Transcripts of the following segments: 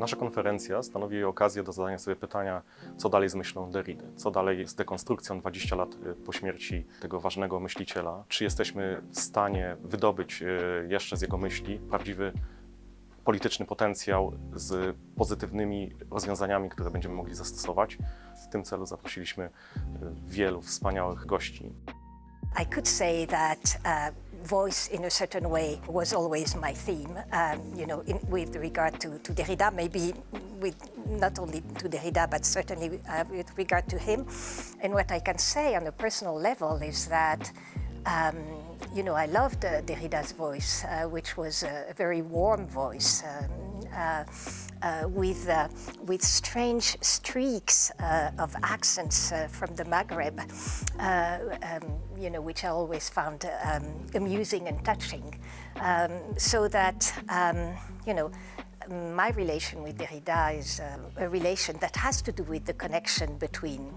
Nasza konferencja stanowi okazję do zadania sobie pytania, co dalej z myślą Derridy, co dalej z dekonstrukcją 20 lat po śmierci tego ważnego myśliciela, czy jesteśmy w stanie wydobyć jeszcze z jego myśli prawdziwy polityczny potencjał z pozytywnymi rozwiązaniami, które będziemy mogli zastosować. W tym celu zaprosiliśmy wielu wspaniałych gości. I could say that voice in a certain way was always my theme, with regard to Derrida, maybe not only to Derrida, but certainly with regard to him. And what I can say on a personal level is that I loved Derrida's voice, which was a very warm voice, with strange streaks of accents from the Maghreb, which I always found amusing and touching. So that, my relation with Derrida is a relation that has to do with the connection between,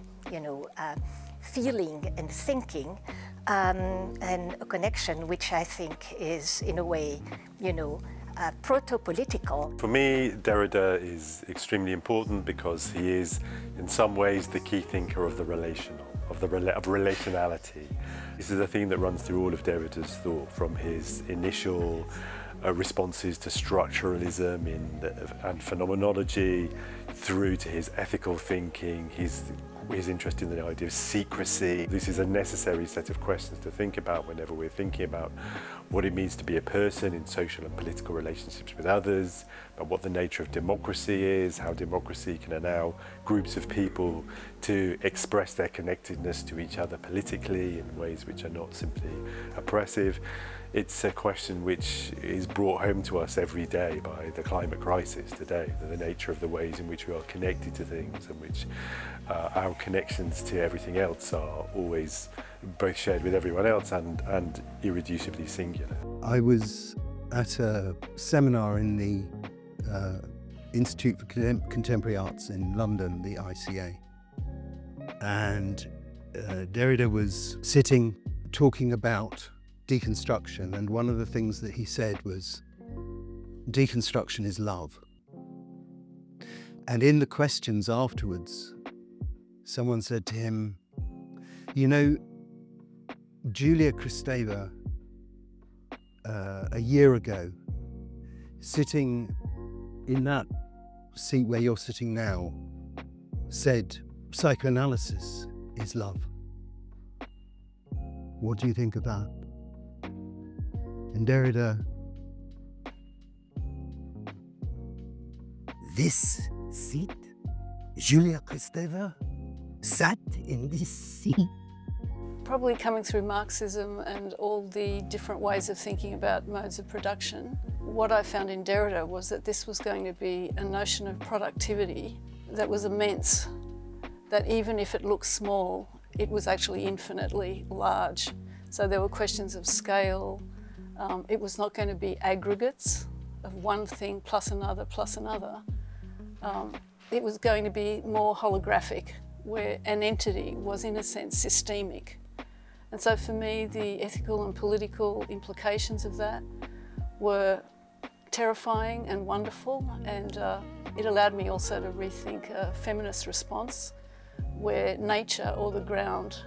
feeling and thinking, and a connection which I think is, in a way, proto-political. For me, Derrida is extremely important because he is, in some ways, the key thinker of the relational, of relationality. This is a theme that runs through all of Derrida's thought, from his initial responses to structuralism and phenomenology, through to his ethical thinking, his interest in the idea of secrecy. This is a necessary set of questions to think about whenever we're thinking about what it means to be a person in social and political relationships with others, about what the nature of democracy is, how democracy can allow groups of people to express their connectedness to each other politically in ways which are not simply oppressive. It's a question which is brought home to us every day by the climate crisis today, the nature of the ways in which we are connected to things and which our connections to everything else are always both shared with everyone else and irreducibly singular. I was at a seminar in the Institute for Contemporary Arts in London, the ICA, and Derrida was sitting talking about deconstruction, and one of the things that he said was, deconstruction is love. And in the questions afterwards, someone said to him, Julia Kristeva, a year ago, sitting in that seat where you're sitting now, said, psychoanalysis is love. What do you think of that? And Derrida, this seat, Julia Kristeva sat in this seat. Probably coming through Marxism and all the different ways of thinking about modes of production, what I found in Derrida was that this was going to be a notion of productivity that was immense, that even if it looked small, it was actually infinitely large. So there were questions of scale. It was not going to be aggregates of one thing plus another plus another. It was going to be more holographic, where an entity was in a sense systemic. And so for me, the ethical and political implications of that were terrifying and wonderful, and it allowed me also to rethink a feminist response where nature or the ground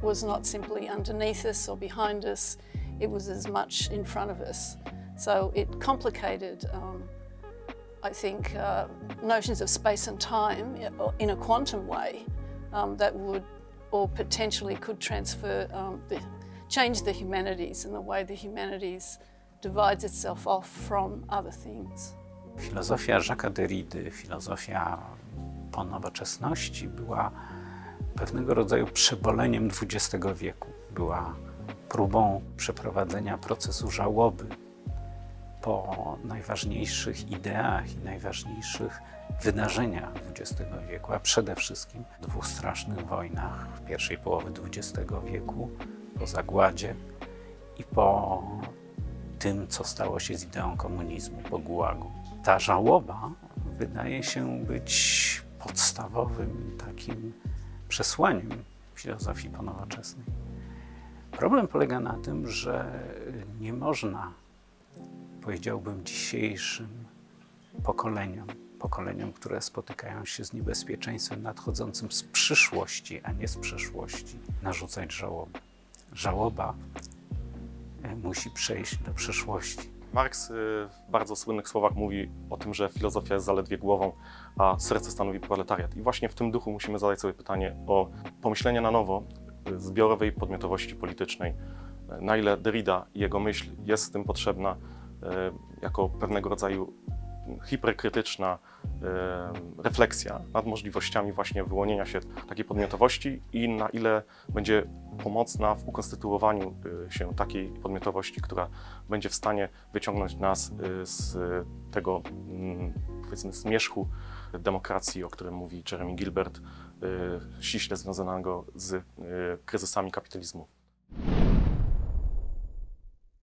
was not simply underneath us or behind us, it was as much in front of us. So it complicated, I think, notions of space and time in a quantum way that would, or potentially could transfer, change the humanities and the way the humanities divides itself off from other things. Filozofia Jacques'a Derridy, filozofia po nowoczesności była pewnego rodzaju przeboleniem XX wieku. Była próbą przeprowadzenia procesu żałoby po najważniejszych ideach i najważniejszych wydarzeniach XX wieku, a przede wszystkim dwóch strasznych wojnach w pierwszej połowie XX wieku, po zagładzie i po tym, co stało się z ideą komunizmu, po gułagu. Ta żałoba wydaje się być podstawowym takim przesłaniem filozofii ponowoczesnej. Problem polega na tym, że nie można, powiedziałbym, dzisiejszym pokoleniom pokoleniom, które spotykają się z niebezpieczeństwem nadchodzącym z przyszłości, a nie z przeszłości, narzucać żałobę. Żałoba musi przejść do przyszłości. Marks w bardzo słynnych słowach mówi o tym, że filozofia jest zaledwie głową, a serce stanowi proletariat. I właśnie w tym duchu musimy zadać sobie pytanie o pomyślenie na nowo zbiorowej podmiotowości politycznej. Na ile Derrida i jego myśl jest z tym potrzebna jako pewnego rodzaju hiperkrytyczna refleksja nad możliwościami właśnie wyłonienia się takiej podmiotowości i na ile będzie pomocna w ukonstytuowaniu się takiej podmiotowości, która będzie w stanie wyciągnąć nas z tego, powiedzmy, zmierzchu demokracji, o którym mówi Jeremy Gilbert, ściśle związanego z kryzysami kapitalizmu.